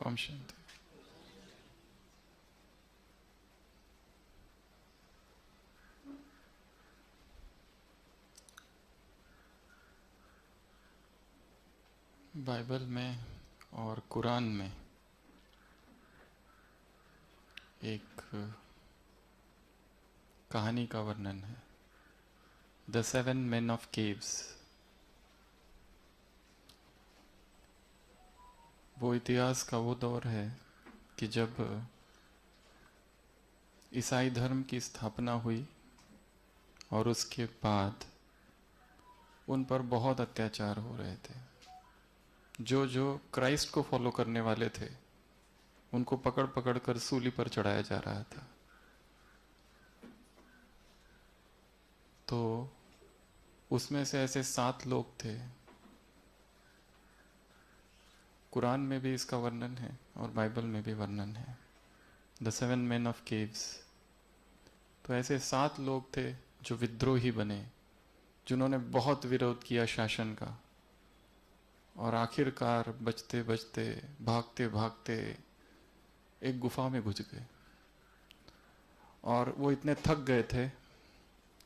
Om Shanti. Bible में और कुरान में एक कहानी का वर्णन है, द 7 men ऑफ केव्स। वो इतिहास का वो दौर है कि जब ईसाई धर्म की स्थापना हुई और उसके बाद उन पर बहुत अत्याचार हो रहे थे। जो जो क्राइस्ट को फॉलो करने वाले थे उनको पकड़ पकड़ कर सूली पर चढ़ाया जा रहा था। तो उसमें से ऐसे 7 लोग थे। कुरान में भी इसका वर्णन है और बाइबल में भी वर्णन है, द 7 men ऑफ केव्स। तो ऐसे 7 लोग थे जो विद्रोही बने, जिन्होंने बहुत विरोध किया शासन का, और आखिरकार बचते बचते भागते भागते एक गुफा में घुस गए। और वो इतने थक गए थे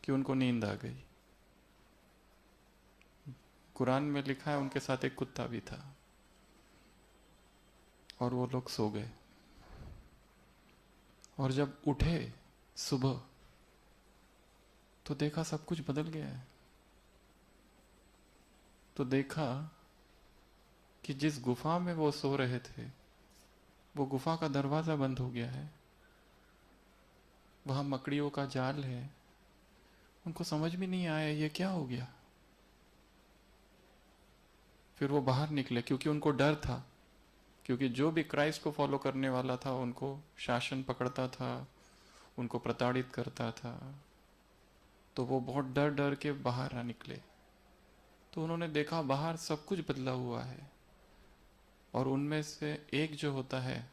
कि उनको नींद आ गई। कुरान में लिखा है उनके साथ एक कुत्ता भी था और वो लोग सो गए। और जब उठे सुबह तो देखा सब कुछ बदल गया है। तो देखा कि जिस गुफा में वो सो रहे थे वो गुफा का दरवाजा बंद हो गया है, वहां मकड़ियों का जाल है। उनको समझ में नहीं आया ये क्या हो गया। फिर वो बाहर निकले क्योंकि उनको डर था, क्योंकि जो भी क्राइस्ट को फॉलो करने वाला था उनको शासन पकड़ता था, उनको प्रताड़ित करता था। तो वो बहुत डर डर के बाहर आ निकले। तो उन्होंने देखा बाहर सब कुछ बदला हुआ है। और उनमें से एक जो होता है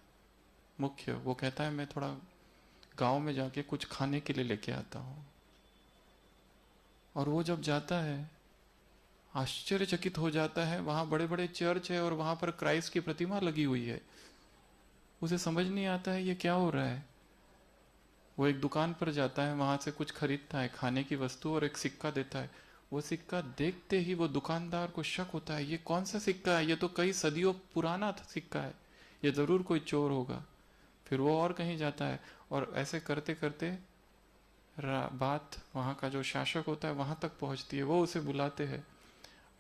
मुख्य, वो कहता है मैं थोड़ा गांव में जाके कुछ खाने के लिए लेके आता हूं। और वो जब जाता है आश्चर्यचकित हो जाता है, वहां बड़े बड़े चर्च है और वहां पर क्राइस्ट की प्रतिमा लगी हुई है। उसे समझ नहीं आता है ये क्या हो रहा है। वो एक दुकान पर जाता है, वहां से कुछ खरीदता है खाने की वस्तु और एक सिक्का देता है। वो सिक्का देखते ही वो दुकानदार को शक होता है, ये कौन सा सिक्का है, ये तो कई सदियों पुराना सिक्का है, ये जरूर कोई चोर होगा। फिर वो और कहीं जाता है और ऐसे करते करते बात वहां का जो शासक होता है वहां तक पहुंचती है। वो उसे बुलाते हैं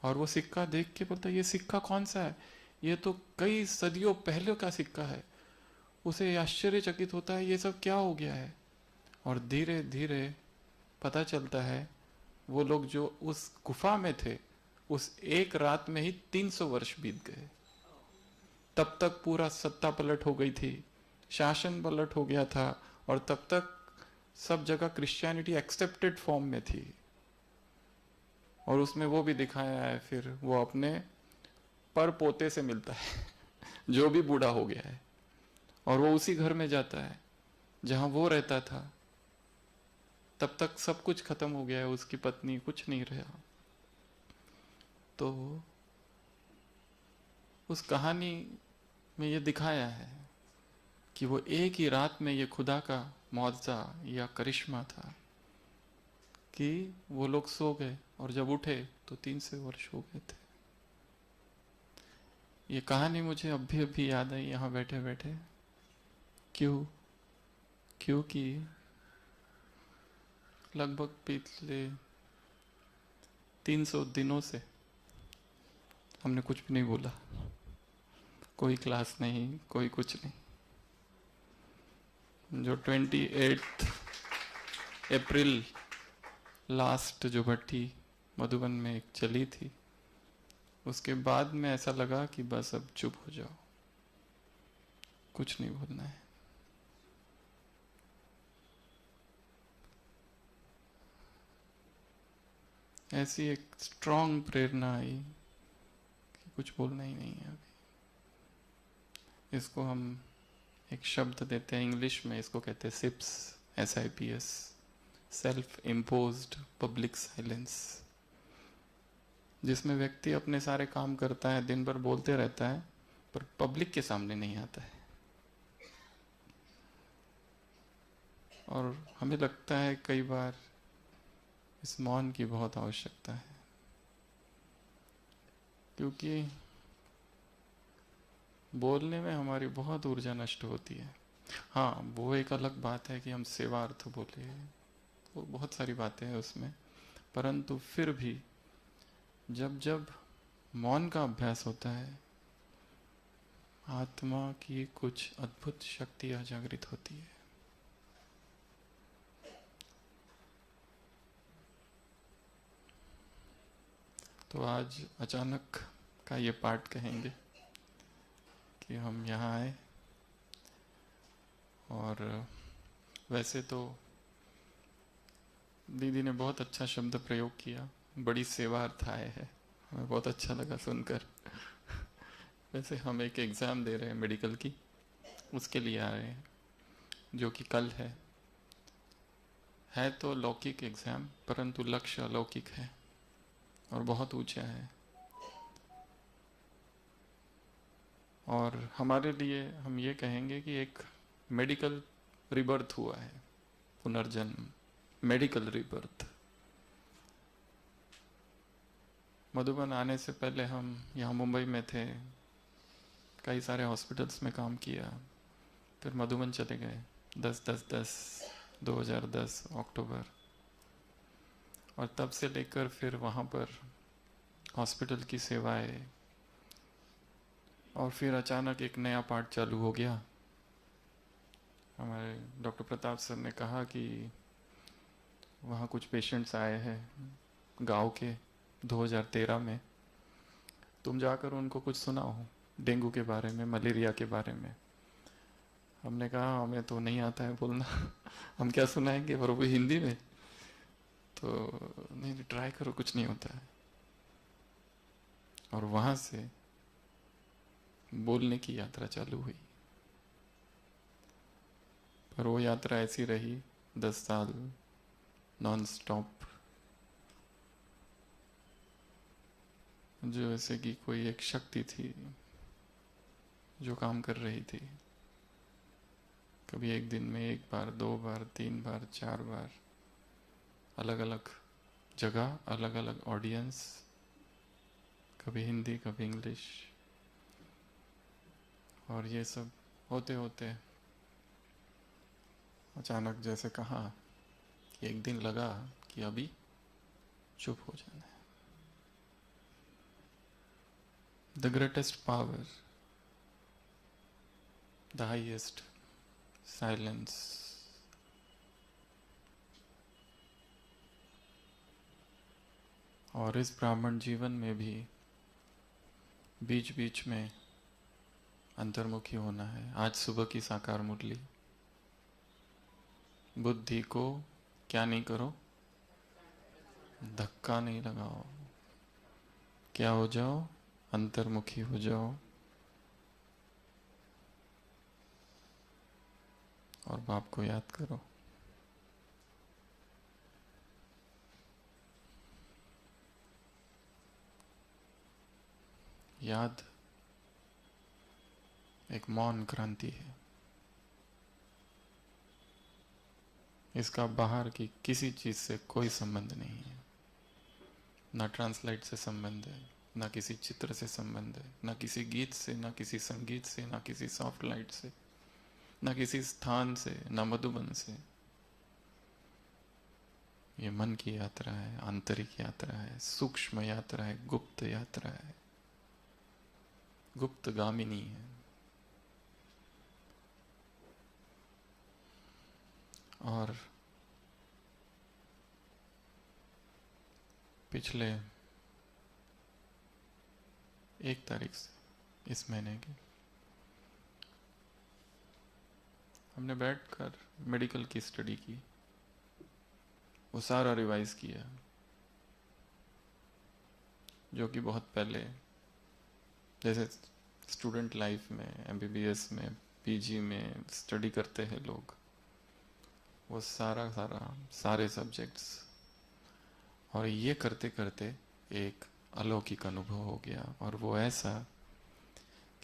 और वो सिक्का देख के बोलता है ये सिक्का कौन सा है, ये तो कई सदियों पहले का सिक्का है। उसे आश्चर्यचकित होता है ये सब क्या हो गया है। और धीरे धीरे पता चलता है वो लोग जो उस गुफा में थे उस एक रात में ही 300 वर्ष बीत गए। तब तक पूरा सत्ता पलट हो गई थी, शासन पलट हो गया था, और तब तक सब जगह क्रिश्चियनिटी एक्सेप्टेड फॉर्म में थी। और उसमें वो भी दिखाया है, फिर वो अपने पर पोते से मिलता है जो भी बूढ़ा हो गया है, और वो उसी घर में जाता है जहां वो रहता था। तब तक सब कुछ खत्म हो गया है, उसकी पत्नी कुछ नहीं रहा। तो उस कहानी में ये दिखाया है कि वो एक ही रात में ये खुदा का मौजज़ा या करिश्मा था कि वो लोग सो गए और जब उठे तो 300 वर्ष हो गए थे। ये कहानी मुझे अभी अभी याद आई यहाँ बैठे बैठे। क्योंकि लगभग पिछले 300 दिनों से हमने कुछ भी नहीं बोला, कोई क्लास नहीं, कोई कुछ नहीं। जो 28 अप्रैल लास्ट जो भट्टी मधुबन में एक चली थी, उसके बाद में ऐसा लगा कि बस अब चुप हो जाओ, कुछ नहीं बोलना है। ऐसी एक स्ट्रांग प्रेरणा आई कि कुछ बोलना ही नहीं है अभी। इसको हम एक शब्द देते हैं इंग्लिश में, इसको कहते हैं SIPS, SIPS, self imposed public silence. जिसमें व्यक्ति अपने सारे काम करता है, दिन भर बोलते रहता है, पर पब्लिक के सामने नहीं आता है। और हमें लगता है कई बार इस मौन की बहुत आवश्यकता है, क्योंकि बोलने में हमारी बहुत ऊर्जा नष्ट होती है। हाँ, वो एक अलग बात है कि हम सेवार्थ बोले, वो बहुत सारी बातें हैं उसमें, परंतु फिर भी जब जब मौन का अभ्यास होता है, आत्मा की कुछ अद्भुत शक्तियां जागृत होती है। तो आज अचानक का ये पाठ कहेंगे कि हम यहाँ आए, और वैसे तो दीदी ने बहुत अच्छा शब्द प्रयोग किया, बड़ी सेवार्थ आए है, हमें बहुत अच्छा लगा सुनकर। वैसे हम एक एग्ज़ाम दे रहे हैं मेडिकल की, उसके लिए आ रहे हैं, जो कि कल है तो लौकिक एग्ज़ाम, परंतु लक्ष्य अलौकिक है और बहुत ऊंचा है। और हमारे लिए हम ये कहेंगे कि एक मेडिकल रिबर्थ हुआ है, पुनर्जन्म, मेडिकल रिबर्थ। मधुबन आने से पहले हम यहाँ मुंबई में थे, कई सारे हॉस्पिटल्स में काम किया, फिर मधुबन चले गए 10/10/2010 अक्टूबर, और तब से लेकर फिर वहाँ पर हॉस्पिटल की सेवाएं, और फिर अचानक एक नया पार्ट चालू हो गया। हमारे डॉक्टर प्रताप सर ने कहा कि वहाँ कुछ पेशेंट्स आए हैं गांव के 2013 में, तुम जाकर उनको कुछ सुनाओ डेंगू के बारे में, मलेरिया के बारे में। हमने कहा हमें तो नहीं आता है बोलना, हम क्या सुनाएंगे, और वो भी हिंदी में। तो नहीं, ट्राई करो, कुछ नहीं होता है। और वहाँ से बोलने की यात्रा चालू हुई, पर वो यात्रा ऐसी रही 10 साल नॉन स्टॉप, जो ऐसे कि कोई एक शक्ति थी जो काम कर रही थी। कभी एक दिन में 1 बार, 2 बार, 3 बार, 4 बार, अलग अलग जगह, अलग अलग ऑडियंस, कभी हिंदी, कभी इंग्लिश। और ये सब होते होते अचानक जैसे कहा कि एक दिन लगा कि अभी चुप हो जाना है। The greatest power, the highest silence. और इस ब्राह्मण जीवन में भी बीच बीच में अंतर्मुखी होना है। आज सुबह की साकार मुरली, बुद्धि को क्या नहीं करो, धक्का नहीं लगाओ, क्या हो जाओ, अंतर्मुखी हो जाओ, और बाप को याद करो। याद एक मौन क्रांति है, इसका बाहर की किसी चीज से कोई संबंध नहीं है। ना ट्रांसलाइट से संबंध है, ना किसी चित्र से संबंध है, ना किसी गीत से, ना किसी संगीत से, ना किसी सॉफ्ट लाइट से, ना किसी स्थान से, ना मधुबन से। ये मन की यात्रा है, आंतरिक यात्रा है, सूक्ष्म यात्रा है, गुप्त यात्रा है, गुप्त गामिनी है। और पिछले 1 तारीख से इस महीने की हमने बैठकर मेडिकल की स्टडी की, वो सारा रिवाइज किया जो कि बहुत पहले, जैसे स्टूडेंट लाइफ में, एमबीबीएस में, पीजी में स्टडी करते हैं लोग, वो सारे सब्जेक्ट्स। और ये करते करते एक अलौकिक अनुभव हो गया, और वो ऐसा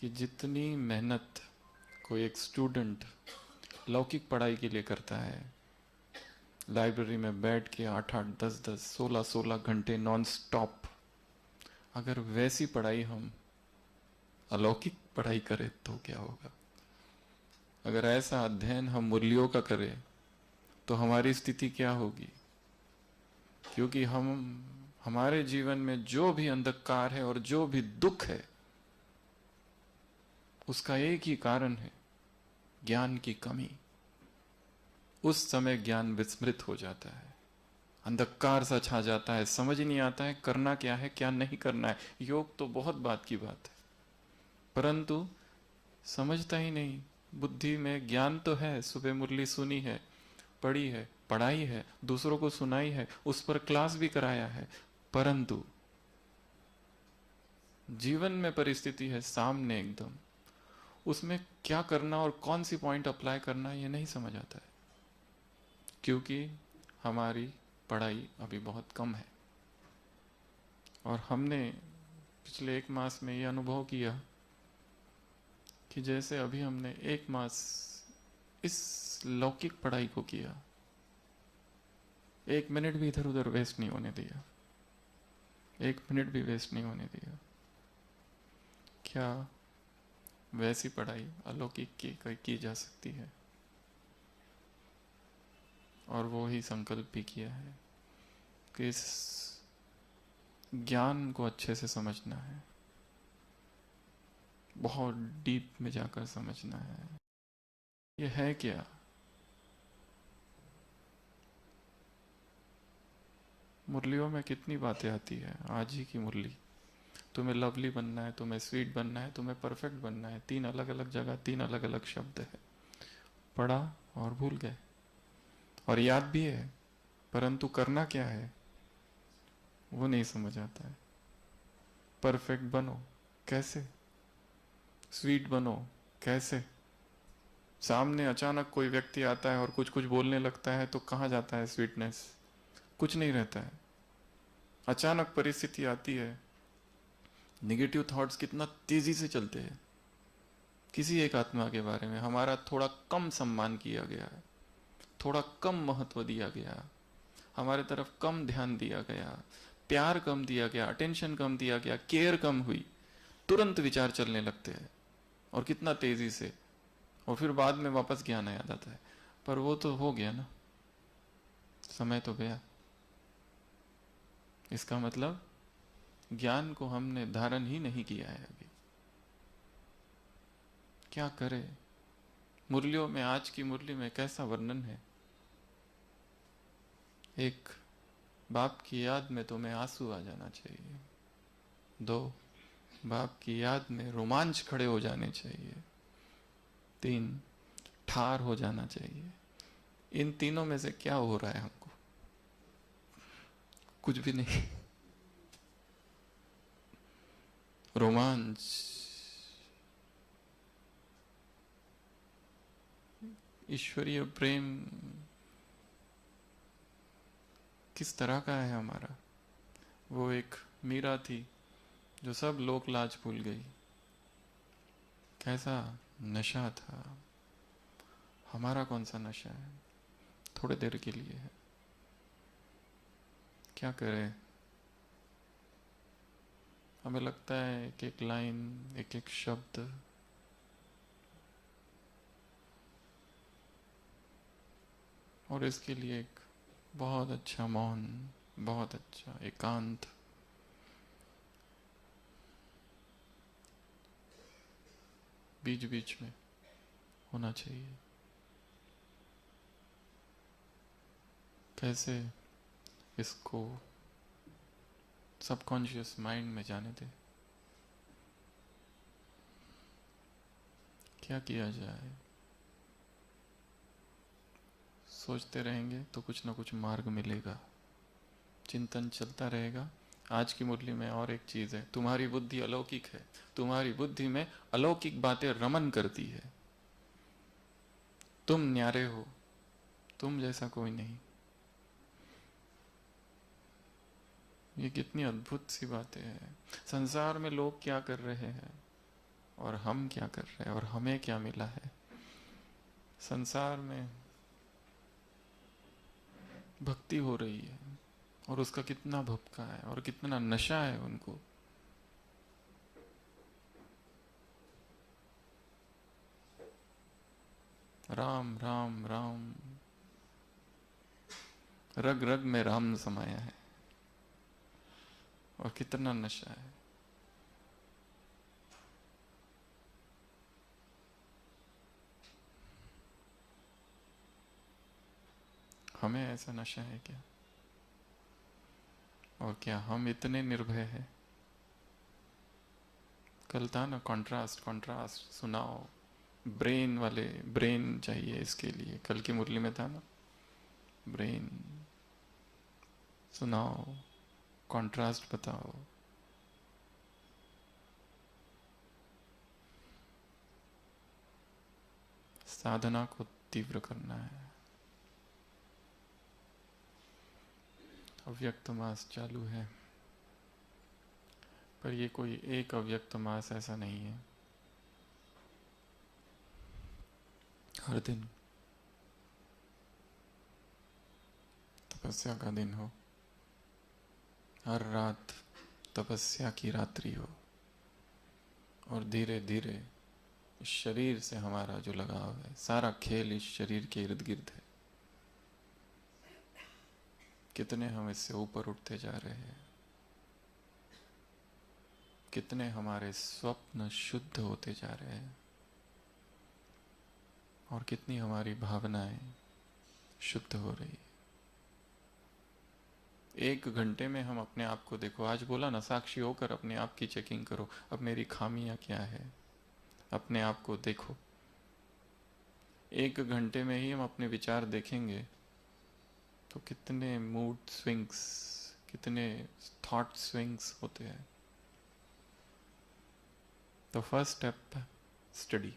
कि जितनी मेहनत कोई एक स्टूडेंट लौकिक पढ़ाई के लिए करता है, लाइब्रेरी में बैठ के 8-8, 10-10, 16-16 घंटे नॉन स्टॉप, अगर वैसी पढ़ाई हम अलौकिक पढ़ाई करें तो क्या होगा? अगर ऐसा अध्ययन हम मूल्यों का करें तो हमारी स्थिति क्या होगी? क्योंकि हमारे जीवन में जो भी अंधकार है और जो भी दुख है, उसका एक ही कारण है, ज्ञान की कमी। उस समय ज्ञान विस्मृत हो जाता है, अंधकार सा छा जाता है, समझ नहीं आता है करना क्या है क्या नहीं करना है। योग तो बहुत बात की बात है, परंतु समझता ही नहीं। बुद्धि में ज्ञान तो है, सुबह मुरली सुनी है, पढ़ी है, पढ़ाई है, दूसरों को सुनाई है, उस पर क्लास भी कराया है, परंतु जीवन में परिस्थिति है सामने एकदम, उसमें क्या करना और कौन सी पॉइंट अप्लाई करना ये नहीं समझ आता है, क्योंकि हमारी पढ़ाई अभी बहुत कम है। और हमने पिछले 1 मास में ये अनुभव किया कि जैसे अभी हमने 1 मास इस लौकिक पढ़ाई को किया, 1 मिनट भी इधर उधर वेस्ट नहीं होने दिया, 1 मिनट भी वेस्ट नहीं होने दिया। क्या वैसी पढ़ाई अलौकिक की जा सकती है? और वो ही संकल्प भी किया है कि इस ज्ञान को अच्छे से समझना है, बहुत डीप में जाकर समझना है। ये है क्या? मुरलियों में कितनी बातें आती है, आज ही की मुरली, तुम्हें लवली बनना है, तुम्हें स्वीट बनना है, तुम्हें परफेक्ट बनना है, 3 अलग अलग जगह 3 अलग अलग शब्द है। पढ़ा और भूल गए, और याद भी है, परंतु करना क्या है वो नहीं समझ आता है। परफेक्ट बनो कैसे? स्वीट बनो कैसे? सामने अचानक कोई व्यक्ति आता है और कुछ कुछ बोलने लगता है तो कहाँ जाता है स्वीटनेस? कुछ नहीं रहता है। अचानक परिस्थिति आती है, निगेटिव थॉट्स कितना तेजी से चलते हैं। किसी एक आत्मा के बारे में हमारा थोड़ा कम सम्मान किया गया, थोड़ा कम महत्व दिया गया, हमारे तरफ कम ध्यान दिया गया, प्यार कम दिया गया, अटेंशन कम दिया गया, केयर कम हुई, तुरंत विचार चलने लगते हैं, और कितना तेजी से, और फिर बाद में वापस ज्ञान आ जाता है। पर वो तो हो गया ना, समय तो गया। इसका मतलब ज्ञान को हमने धारण ही नहीं किया है अभी। क्या करें? मुरलियों में, आज की मुरली में कैसा वर्णन है। एक, बाप की याद में तुम्हें आंसू आ जाना चाहिए। 2, बाप की याद में रोमांच खड़े हो जाने चाहिए। 3, ठार हो जाना चाहिए। इन तीनों में से क्या हो रहा है हमको? कुछ भी नहीं। रोमांच, ईश्वरीय प्रेम किस तरह का है हमारा? वो एक मीरा थी जो सब लोक लाज भूल गई। कैसा नशा था। हमारा कौन सा नशा है? थोड़े देर के लिए है। क्या करें? हमें लगता है एक एक लाइन, एक एक शब्द और इसके लिए एक बहुत अच्छा मौन, बहुत अच्छा एकांत, बीच बीच में होना चाहिए। कैसे इसको सबकॉन्शियस माइंड में जाने दे? क्या किया जाए? सोचते रहेंगे तो कुछ ना कुछ मार्ग मिलेगा, चिंतन चलता रहेगा। आज की मुरली में और एक चीज है, तुम्हारी बुद्धि अलौकिक है, तुम्हारी बुद्धि में अलौकिक बातें रमन करती है। तुम न्यारे हो, तुम जैसा कोई नहीं। ये कितनी अद्भुत सी बातें हैं। संसार में लोग क्या कर रहे हैं और हम क्या कर रहे हैं और हमें क्या मिला है। संसार में भक्ति हो रही है और उसका कितना भपका है और कितना नशा है उनको। राम राम राम, रग रग में राम समाया है और कितना नशा है। हमें ऐसा नशा है क्या? और क्या हम इतने निर्भय हैं? कल था ना कंट्रास्ट, कंट्रास्ट सुनाओ। ब्रेन वाले, ब्रेन चाहिए इसके लिए, कल की मुरली में था ना, ब्रेन सुनाओ, कंट्रास्ट बताओ। साधना को तीव्र करना है। अव्यक्त मास चालू है, पर ये कोई एक अव्यक्त मास ऐसा नहीं है। हर दिन तपस्या का दिन हो, हर रात तपस्या की रात्रि हो, और धीरे धीरे इस शरीर से हमारा जो लगाव है, सारा खेल इस शरीर के इर्द गिर्द है। कितने हम इससे ऊपर उठते जा रहे हैं, कितने हमारे स्वप्न शुद्ध होते जा रहे हैं, और कितनी हमारी भावनाएं शुद्ध हो रही है। 1 घंटे में हम अपने आप को देखो, आज बोला ना, साक्षी होकर अपने आप की चेकिंग करो। अब मेरी खामियां क्या है, अपने आप को देखो। 1 घंटे में ही हम अपने विचार देखेंगे तो कितने मूड स्विंग्स, कितने थॉट स्विंग्स होते हैं। तो फर्स्ट स्टेप, स्टडी।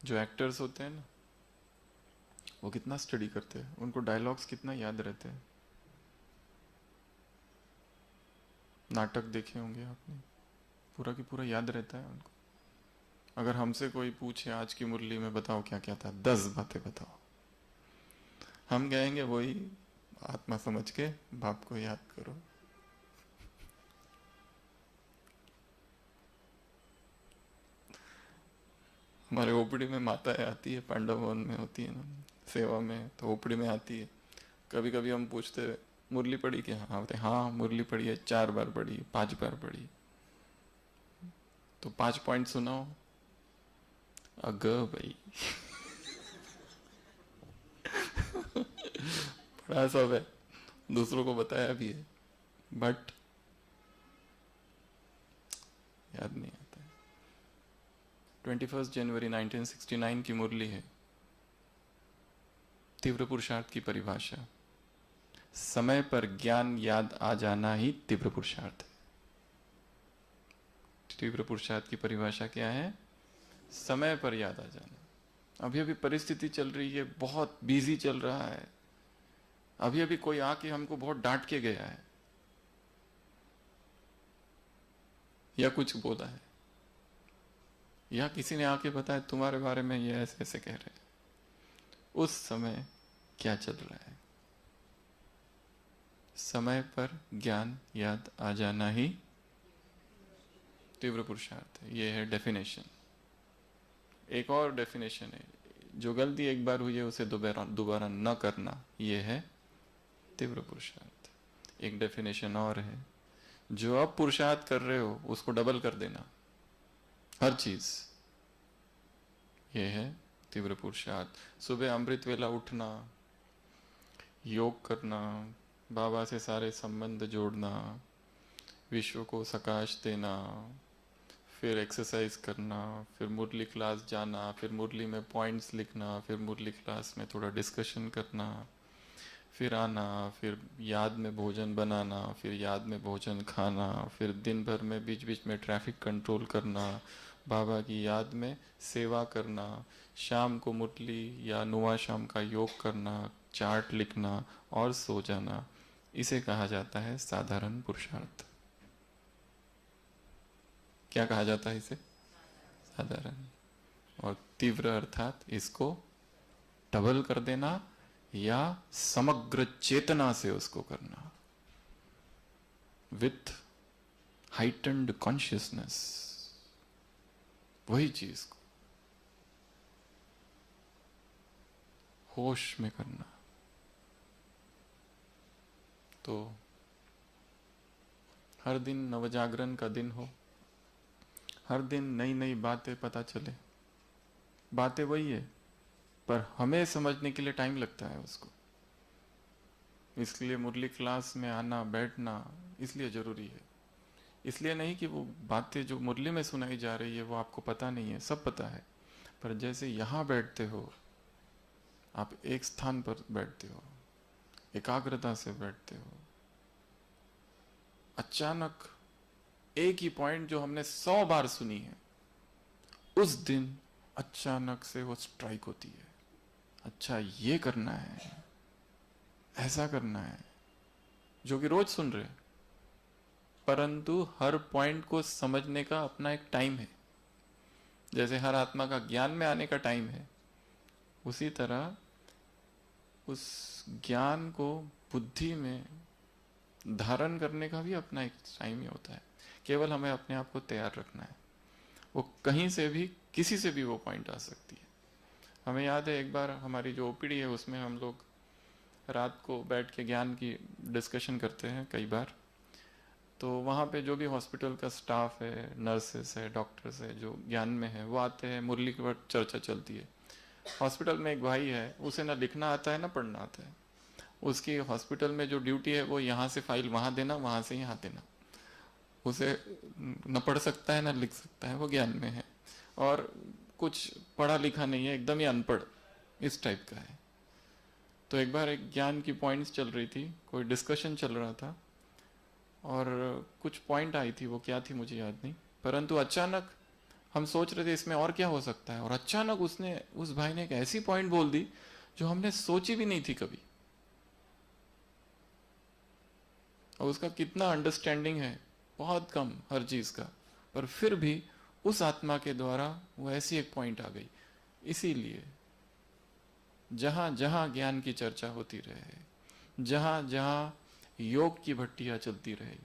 जो एक्टर्स होते हैं ना, वो कितना स्टडी करते हैं, उनको डायलॉग्स कितना याद रहते हैं। नाटक देखे होंगे आपने, पूरा की पूरा याद रहता है उनको। अगर हमसे कोई पूछे आज की मुरली में बताओ क्या क्या था, 10 बातें बताओ, हम कहेंगे वही आत्मा समझ के बाप को याद करो। हमारे ओपड़ी में माताएं आती है, पांडव भवन में होती है ना सेवा में, तो ओपड़ी में आती है। कभी कभी हम पूछते मुरली पढ़ी क्या? हाँ बोलते हाँ मुरली पढ़ी है, 4 बार पढ़ी, 5 बार पढ़ी। तो 5 पॉइंट सुनाओ। अग भाई पढ़ा सब है, दूसरों को बताया भी है, बट याद नहीं आता है। 21 जनवरी 1969 की मुरली है। तीव्र पुरुषार्थ की परिभाषा, समय पर ज्ञान याद आ जाना ही तीव्र पुरुषार्थ है। तीव्र पुरुषार्थ की परिभाषा क्या है? समय पर याद आ जाना। अभी अभी परिस्थिति चल रही है, बहुत बिजी चल रहा है, अभी अभी कोई आके हमको बहुत डांट के गया है या कुछ बोला है, या किसी ने आके बताया तुम्हारे बारे में ये ऐसे ऐसे कह रहे हैं, उस समय क्या चल रहा है? समय पर ज्ञान याद आ जाना ही तीव्र पुरुषार्थ है। ये है डेफिनेशन। एक और डेफिनेशन है, जो गलती एक बार हुई है उसे दोबारा न करना, ये है तीव्र पुरुषार्थ। एक डेफिनेशन और है, जो अब पुरुषार्थ कर रहे हो उसको डबल कर देना, हर चीज, ये है तीव्र पुरुषार्थ। सुबह अमृत वेला उठना, योग करना, बाबा से सारे संबंध जोड़ना, विश्व को सकाश देना, फिर एक्सरसाइज करना, फिर मुरली क्लास जाना, फिर मुरली में पॉइंट्स लिखना, फिर मुरली क्लास में थोड़ा डिस्कशन करना, फिर आना, फिर याद में भोजन बनाना, फिर याद में भोजन खाना, फिर दिन भर में बीच बीच में ट्रैफिक कंट्रोल करना, बाबा की याद में सेवा करना, शाम को मुरली या नुआ शाम का योग करना, चार्ट लिखना और सो जाना। इसे कहा जाता है साधारण पुरुषार्थ। क्या कहा जाता है इसे? साधारण। और तीव्र अर्थात इसको डबल कर देना या समग्र चेतना से उसको करना, विथ हाइटेंड कॉन्शियसनेस, वही चीज को होश में करना। तो हर दिन नवजागरण का दिन हो, हर दिन नई नई बातें पता चले। बातें वही है, पर हमें समझने के लिए टाइम लगता है उसको। इसलिए मुरली क्लास में आना बैठना इसलिए जरूरी है। इसलिए नहीं कि वो बातें जो मुरली में सुनाई जा रही है वो आपको पता नहीं है, सब पता है। पर जैसे यहाँ बैठते हो, आप एक स्थान पर बैठते हो, एकाग्रता से बैठते हो, अचानक एक ही पॉइंट जो हमने 100 बार सुनी है, उस दिन अचानक से वो स्ट्राइक होती है। अच्छा, ये करना है, ऐसा करना है, जो कि रोज सुन रहे हैं, परंतु हर पॉइंट को समझने का अपना एक टाइम है। जैसे हर आत्मा का ज्ञान में आने का टाइम है, उसी तरह उस ज्ञान को बुद्धि में धारण करने का भी अपना एक टाइम ही होता है। केवल हमें अपने आप को तैयार रखना है। वो कहीं से भी, किसी से भी वो पॉइंट आ सकती है। हमें याद है एक बार हमारी जो ओपीडी है उसमें हम लोग रात को बैठ के ज्ञान की डिस्कशन करते हैं कई बार। तो वहाँ पे जो भी हॉस्पिटल का स्टाफ है, नर्सेस है, डॉक्टर्स है, जो ज्ञान में है, वो आते हैं, मुरली के बाद चर्चा चलती है। हॉस्पिटल में एक भाई है, उसे ना लिखना आता है ना पढ़ना आता है। उसकी हॉस्पिटल में जो ड्यूटी है वो यहाँ से फाइल वहाँ देना, वहाँ से यहाँ देना। उसे न पढ़ सकता है ना लिख सकता है, वो ज्ञान में है, और कुछ पढ़ा लिखा नहीं है, एकदम ही अनपढ़ इस टाइप का है। तो एक बार एक ज्ञान की पॉइंट्स चल रही थी, कोई डिस्कशन चल रहा था, और कुछ पॉइंट आई थी, वो क्या थी मुझे याद नहीं, परंतु अचानक हम सोच रहे थे इसमें और क्या हो सकता है, और अचानक उसने, उस भाई ने एक ऐसी पॉइंट बोल दी जो हमने सोची भी नहीं थी कभी। और उसका कितना अंडरस्टैंडिंग है, बहुत कम हर चीज का, पर फिर भी उस आत्मा के द्वारा वो ऐसी एक पॉइंट आ गई। इसीलिए जहां जहां ज्ञान की चर्चा होती रहे, जहां जहां योग की भट्टियां चलती रहे,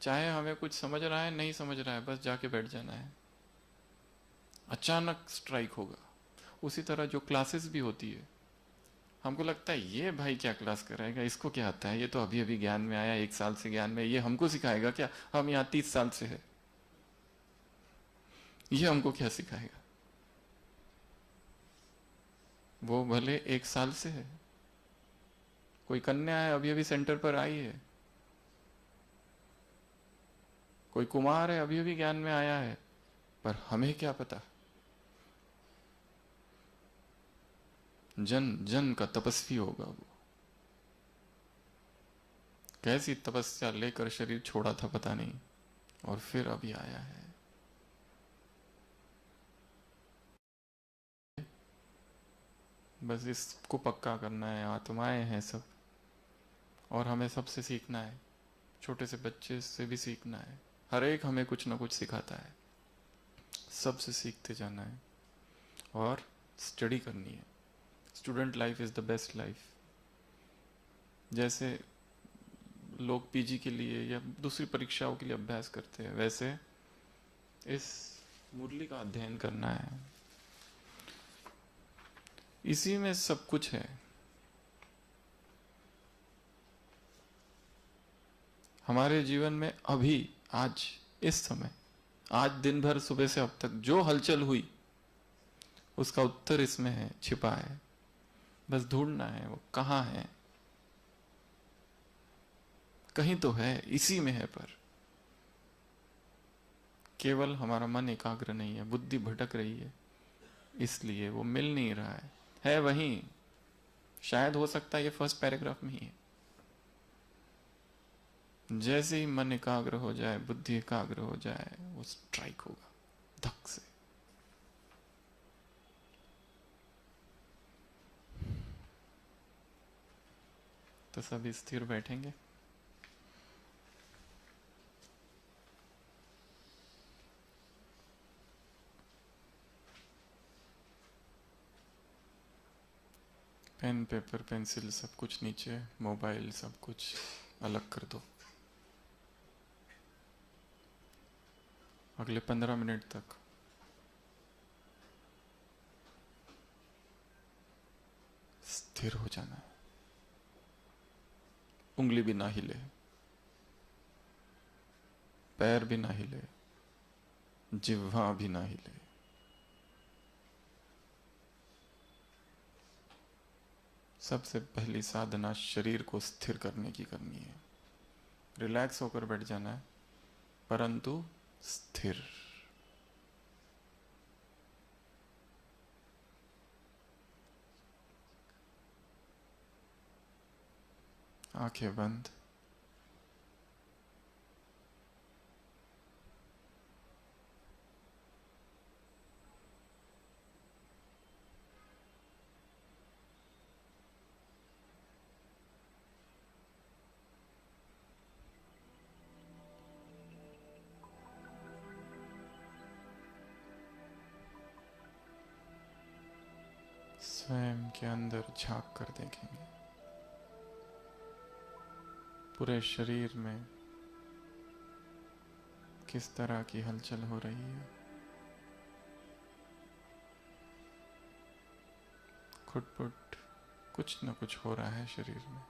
चाहे हमें कुछ समझ रहा है नहीं समझ रहा है, बस जाके बैठ जाना है, अचानक स्ट्राइक होगा। उसी तरह जो क्लासेस भी होती है, हमको लगता है ये भाई क्या क्लास कराएगा, इसको क्या आता है, ये तो अभी अभी ज्ञान में आया, 1 साल से ज्ञान में, ये हमको सिखाएगा क्या, हम यहाँ 30 साल से है, ये हमको क्या सिखाएगा। वो भले 1 साल से है, कोई कन्या है अभी अभी सेंटर पर आई है, कोई कुमार है अभी अभी ज्ञान में आया है, पर हमें क्या पता। जन जन का तपस्वी होगा वो, कैसी तपस्या लेकर शरीर छोड़ा था पता नहीं, और फिर अभी आया है। बस इसको पक्का करना है, आत्माएं हैं सब, और हमें सबसे सीखना है, छोटे से बच्चे से भी सीखना है, हर एक हमें कुछ ना कुछ सिखाता है, सबसे सीखते जाना है और स्टडी करनी है। Student life is the best life. जैसे लोग पीजी के लिए या दूसरी परीक्षाओं के लिए अभ्यास करते हैं, वैसे इस मुरली का अध्ययन करना है, इसी में सब कुछ है। हमारे जीवन में अभी, आज, इस समय, आज दिन भर सुबह से अब तक जो हलचल हुई, उसका उत्तर इसमें है, छिपा है। बस ढूंढना है वो कहाँ है। कहीं तो है, इसी में है, पर केवल हमारा मन एकाग्र नहीं है, बुद्धि भटक रही है, इसलिए वो मिल नहीं रहा है वहीं। शायद हो सकता है ये फर्स्ट पैराग्राफ में ही है। जैसे ही मन एकाग्र हो जाए, बुद्धि एकाग्र हो जाए, वो स्ट्राइक होगा धक से। तो सभी स्थिर बैठेंगे। पेन पेपर पेंसिल सब कुछ नीचे, मोबाइल सब कुछ अलग कर दो। अगले 15 मिनट तक स्थिर हो जाना है। उंगली भी ना हिले, पैर भी ना हिले, जिह्वा भी ना हिले। सबसे पहली साधना शरीर को स्थिर करने की करनी है। रिलैक्स होकर बैठ जाना है, परंतु स्थिर। आंखें बंद। स्वयं के अंदर झांक कर देखेंगे। पूरे शरीर में किस तरह की हलचल हो रही है। खुटपुट कुछ न कुछ हो रहा है शरीर में।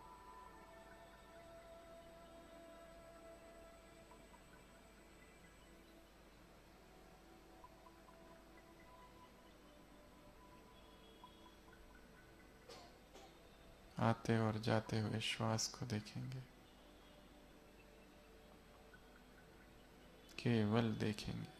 आते और जाते हुए श्वास को देखेंगे, केवल देखेंगे।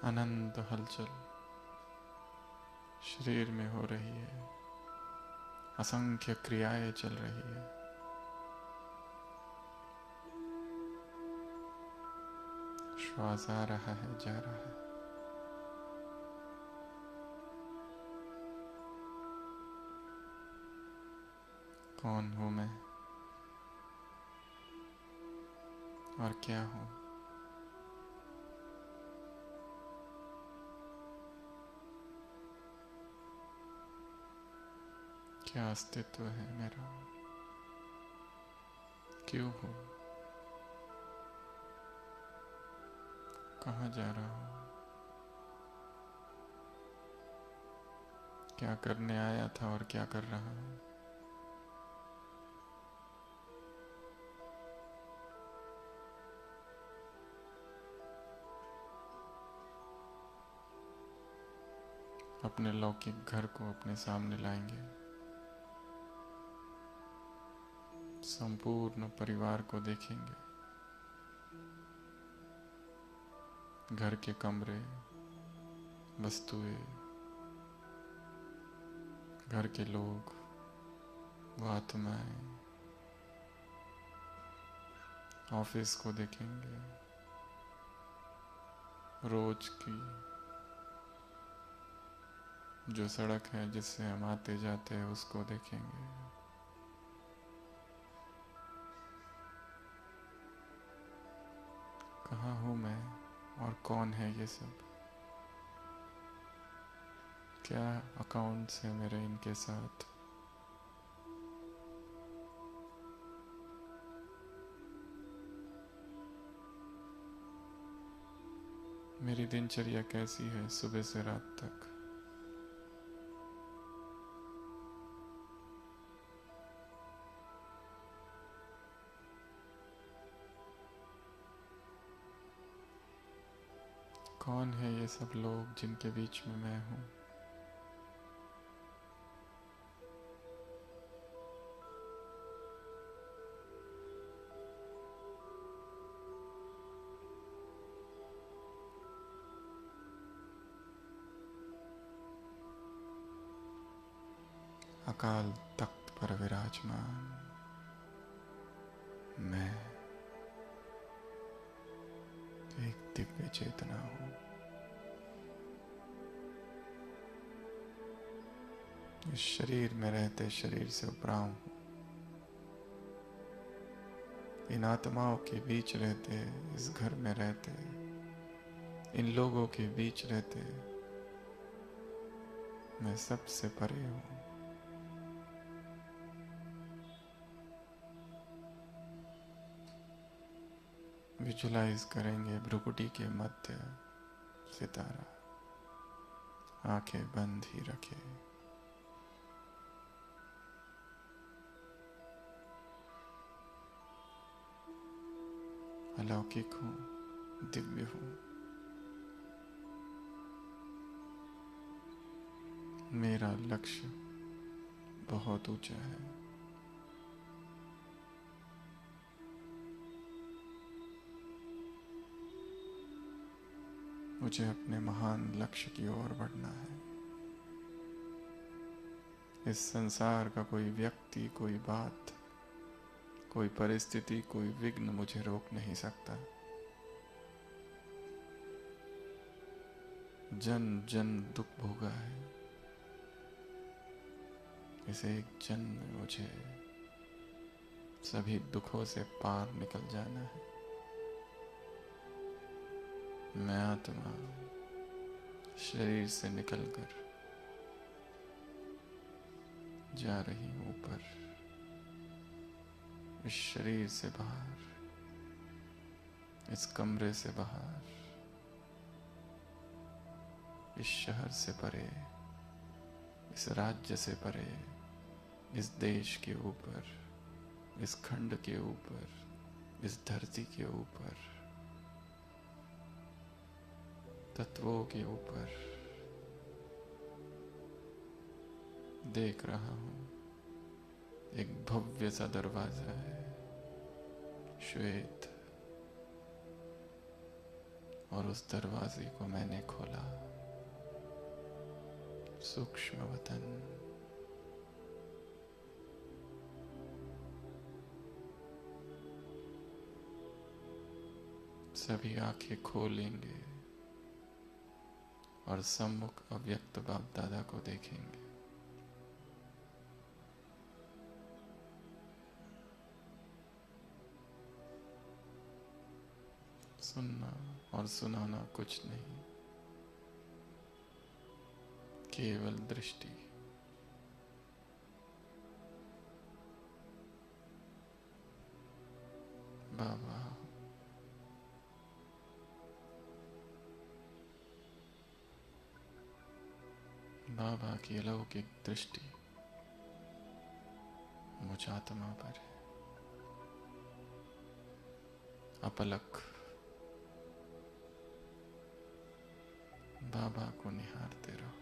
अनंत हलचल शरीर में हो रही है, असंख्य क्रियाएं चल रही है। श्वास आ रहा है, जा रहा है। कौन हूं मैं और क्या हूं? क्या अस्तित्व है मेरा? क्यों हूं? कहाँ जा रहा हूं? क्या करने आया था और क्या कर रहा हूं? अपने लौकिक घर को अपने सामने लाएंगे। संपूर्ण परिवार को देखेंगे। घर के कमरे, वस्तुएं, घर के लोग, वो आत्माएं। ऑफिस को देखेंगे। रोज की जो सड़क है जिससे हम आते जाते हैं उसको देखेंगे। कहाँ हूँ मैं और कौन है ये सब? क्या अकाउंट्स है मेरे इनके साथ? मेरी दिनचर्या कैसी है सुबह से रात तक? कौन है ये सब लोग जिनके बीच में मैं हूँ? अकाल तख्त होकर विराजमान मैं एक दिव्य चेतना हूं। इस शरीर में रहते शरीर से उपराम हूं। इन आत्माओं के बीच रहते, इस घर में रहते, इन लोगों के बीच रहते मैं सबसे परे हूं। विजुलाइज करेंगे भ्रुकुटी के मध्य सितारा, आंखें बंद ही रखे। अलौकिक हूं, दिव्य हूं। मेरा लक्ष्य बहुत ऊंचा है। मुझे अपने महान लक्ष्य की ओर बढ़ना है। इस संसार का कोई व्यक्ति, कोई बात, कोई परिस्थिति, कोई विघ्न मुझे रोक नहीं सकता। जन जन दुख भोगा है, इसे एक जन में मुझे सभी दुखों से पार निकल जाना है। मैं आत्मा शरीर से निकलकर जा रही हूं ऊपर, इस शरीर से बाहर, इस कमरे से बाहर, इस शहर से परे, इस राज्य से परे, इस देश के ऊपर, इस खंड के ऊपर, इस धरती के ऊपर, तत्वों के ऊपर देख रहा हूं। एक भव्य सा दरवाजा है, श्वेत, और उस दरवाजे को मैंने खोला। सूक्ष्म वतन, सभी आंखें खोलेंगे और सम्मुख अव्यक्त बाप दादा को देखेंगे। सुनना और सुनाना कुछ नहीं, केवल दृष्टि। बाबा बाबा की अलौकिक दृष्टि मुझ आत्मा पर है। अपलक बाबा को निहारते रहो।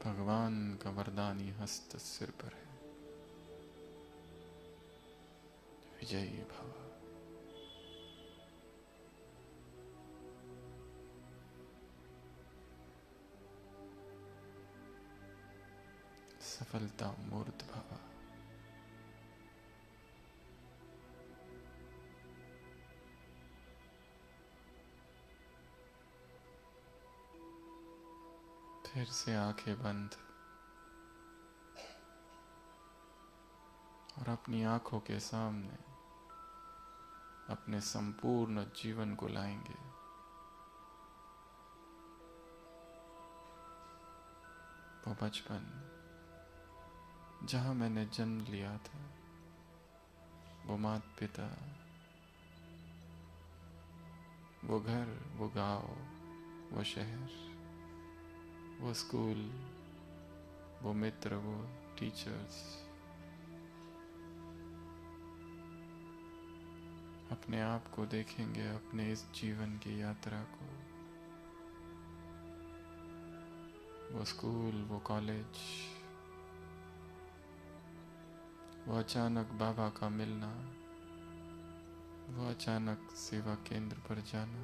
भगवान का वरदानी हस्त सिर पर है। विजयी भव। सफलता मूर्त भव। फिर से आंखें बंद और अपनी आंखों के सामने अपने संपूर्ण जीवन को लाएंगे। वो बचपन जहां मैंने जन्म लिया था, वो माता पिता, वो घर, वो गांव, वो शहर, वो स्कूल, वो मित्र, वो टीचर्स, अपने आप को देखेंगे, अपने इस जीवन की यात्रा को। वो स्कूल, वो कॉलेज, वो अचानक बाबा का मिलना, वो अचानक सेवा केंद्र पर जाना,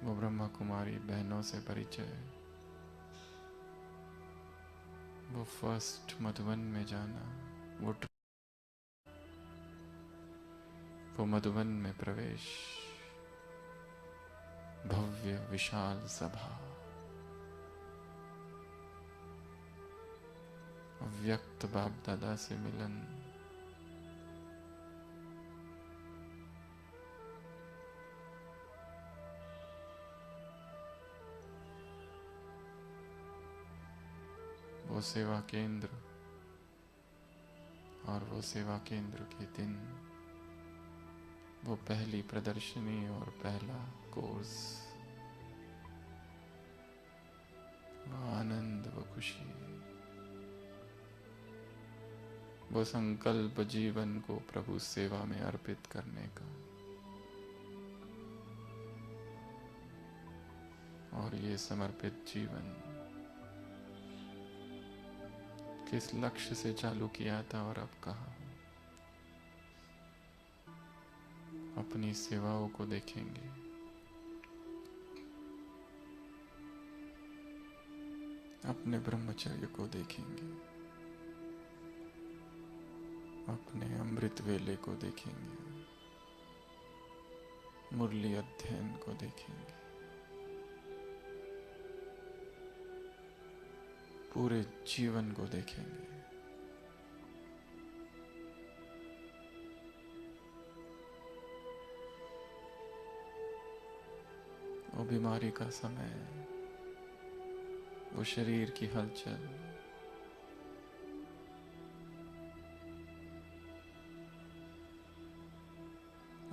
वो ब्रह्मा कुमारी बहनों से परिचय, वो फर्स्ट मधुबन में जाना, वो मधुबन में प्रवेश, भव्य विशाल सभा, अव्यक्त बाप दादा से मिलन, वो सेवा केंद्र, और वो सेवा केंद्र के दिन, वो पहली प्रदर्शनी और पहला कोर्स, वो आनंद, वो खुशी, वो संकल्प जीवन को प्रभु सेवा में अर्पित करने का, और ये समर्पित जीवन किस लक्ष्य से चालू किया था और अब कहाँ। अपनी सेवाओं को देखेंगे, अपने ब्रह्मचर्य को देखेंगे, अपने अमृत वेले को देखेंगे, मुरली अध्ययन को देखेंगे, पूरे जीवन को देखेंगे। वो बीमारी का समय, वो शरीर की हलचल,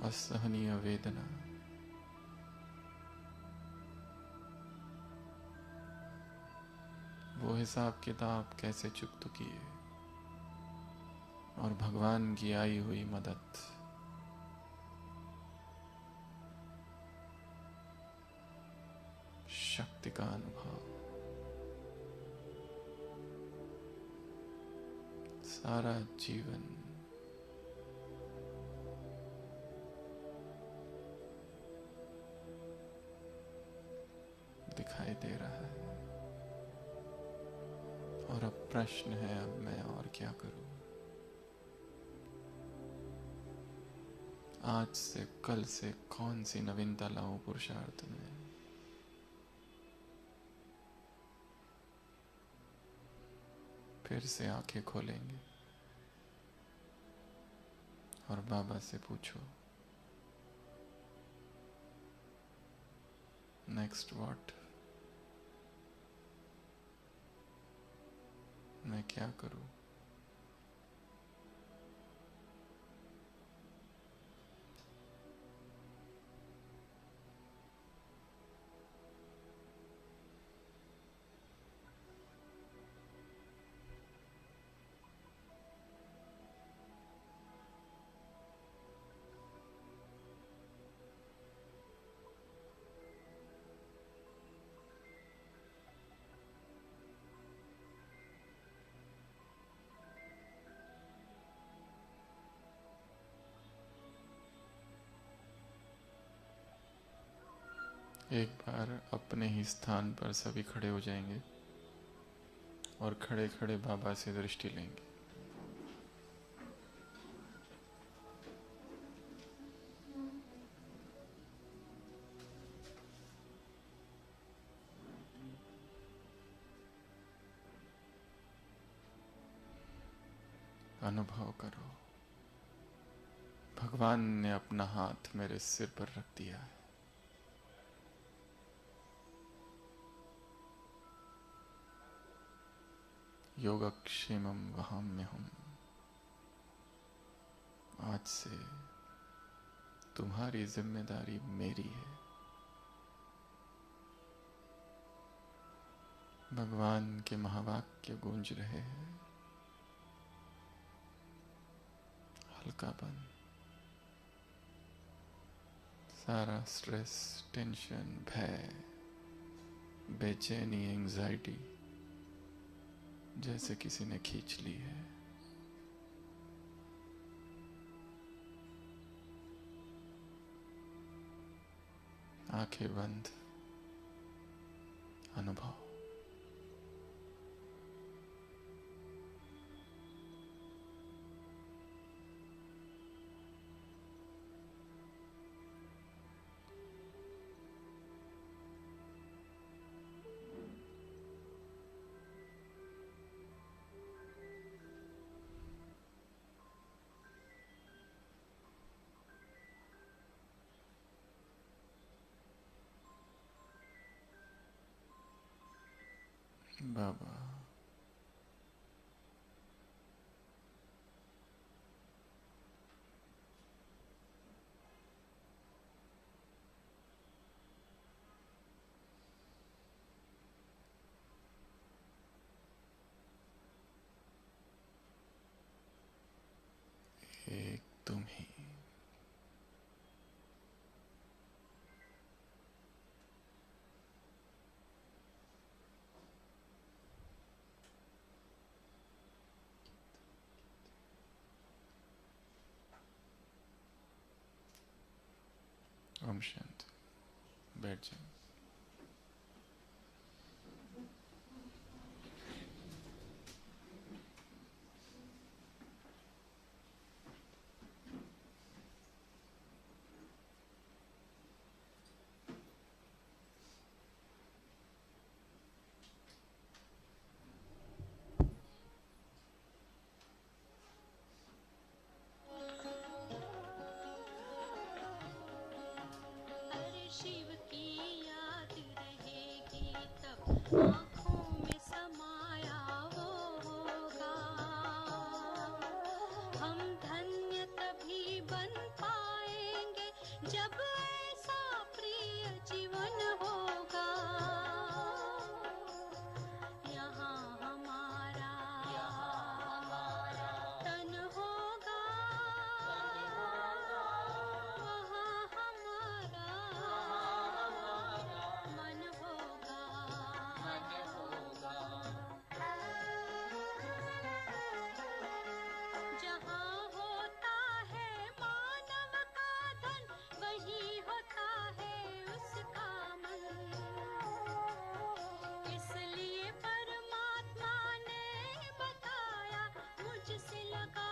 असहनीय वेदना, वो हिसाब किताब कैसे चुकत किए, और भगवान की आई हुई मदद, शक्ति का अनुभव, सारा जीवन दिखाई दे रहा है। और अब प्रश्न है, अब मैं और क्या करूं? आज से कल से कौन सी नवीनता लाऊं पुरुषार्थ में? फिर से आंखें खोलेंगे और बाबा से पूछो, नेक्स्ट व्हाट? मैं क्या करूं? एक बार अपने ही स्थान पर सभी खड़े हो जाएंगे और खड़े खड़े बाबा से दृष्टि लेंगे। अनुभव करो, भगवान ने अपना हाथ मेरे सिर पर रख दिया है। योगक्षेमम वहाम्यहम्। आज से तुम्हारी जिम्मेदारी मेरी है। भगवान के महावाक्य गूंज रहे हैं। हल्कापन, सारा स्ट्रेस, टेंशन, भय, बेचैनी, एंजाइटी जैसे किसी ने खींच ली है। आंखें बंद, अनुभव। बाबा एक तुम ही। ओम शांति। बैठ जाओ। शिव की याद रहेगी तब आँखों में समाया वो होगा। हम धन्य तभी बन पाएंगे जब ऐसा प्रिय जीवन होगा। यहाँ हमारा तन होगा, वहाँ हमारा मन होगा। जहाँ होता है मानव का धन, वही होता है उसका मन। इसलिए परमात्मा ने बताया, मुझसे लगा